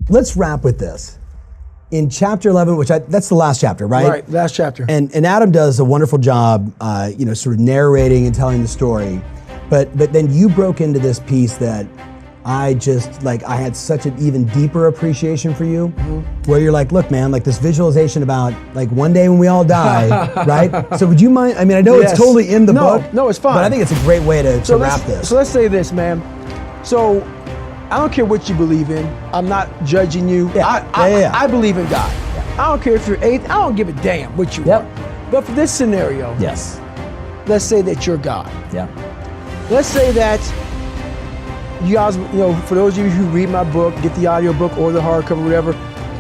Let's wrap with this. In chapter 11, that's the last chapter, right? Right, last chapter. And Adam does a wonderful job, sort of narrating and telling the story. But then you broke into this piece that I had such an even deeper appreciation for you, where you're like, look, man, like this visualization about like one day when we all die, right? So would you mind? I mean, I know it's totally in the book. No, it's fine. But I think it's a great way to wrap this. So let's say this, man. So I don't care what you believe in. I'm not judging you. I believe in God. Yeah. I don't care if you're atheist. I don't give a damn what you are. But for this scenario, yes, let's say that you're God. Yeah. Let's say that you guys, for those of you who read my book, get the audio book or the hardcover, whatever,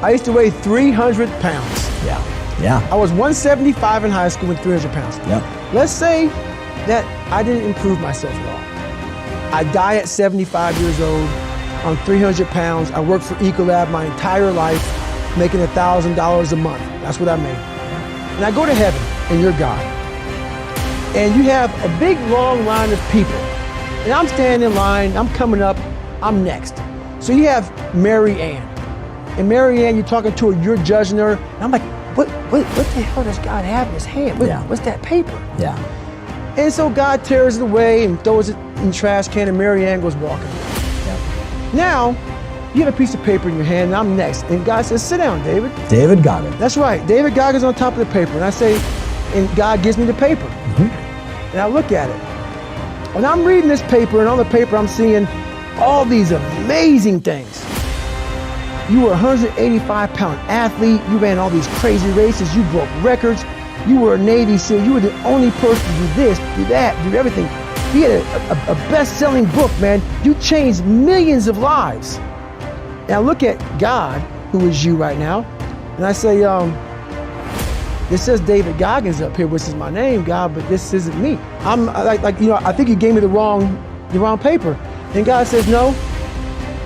I used to weigh 300 pounds. Yeah. I was 175 in high school and 300 pounds. Yep. Let's say that I didn't improve myself at all. I die at 75 years old. I'm 300 pounds. I worked for Ecolab my entire life, making $1,000 a month. That's what I made. And I go to heaven, and you're God. And you have a big, long line of people. And I'm standing in line, I'm coming up, I'm next. So you have Mary Ann. And Mary Ann, you're talking to her, you're judging her. And I'm like, what the hell does God have in his hand? What's that paper? Yeah. And so God tears it away and throws it in the trash can, and Mary Ann goes walking. Yeah. Now, you have a piece of paper in your hand, and I'm next. And God says, sit down, David. David Goggins. That's right. David Goggins on top of the paper. And I say, and God gives me the paper. And I look at it. When I'm reading this paper, and on the paper I'm seeing all these amazing things. You were a 185-pound athlete. You ran all these crazy races. You broke records. You were a Navy SEAL. You were the only person to do this, do that, do everything. You had a best-selling book, man. You changed millions of lives. And I look at God, who is you right now, and I say, this says David Goggins up here, which is my name, God, but this isn't me. I'm I think you gave me the wrong paper. And God says, no,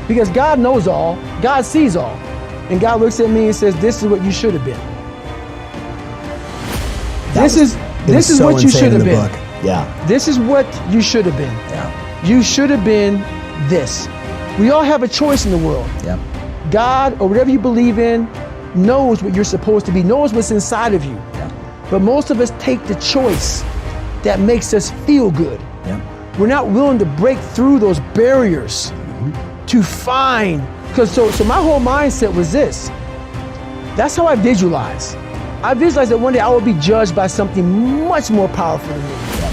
because God knows all, God sees all. And God looks at me and says, this is what you should have been. This is what you should have been. Yeah. This is what you should have been. Yeah. You should have been this. We all have a choice in the world. Yeah. God, or whatever you believe in, knows what you're supposed to be, knows what's inside of you. Yeah. But most of us take the choice that makes us feel good. Yeah. We're not willing to break through those barriers to find, because so my whole mindset was this. That's how I visualize. I visualize that one day I will be judged by something much more powerful than me. Yeah.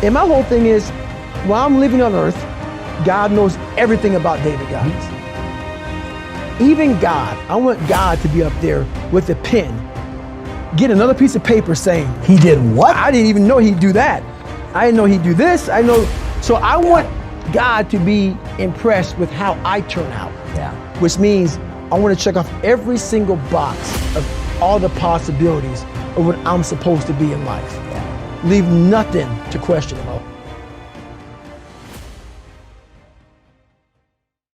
And my whole thing is, while I'm living on earth, God knows everything about David Goggins. Even God, I want God to be up there with a pen, get another piece of paper saying, he did what? I didn't even know he'd do that. I didn't know he'd do this. So I want God to be impressed with how I turn out. Yeah. Which means I want to check off every single box of all the possibilities of what I'm supposed to be in life. Yeah. Leave nothing to question about.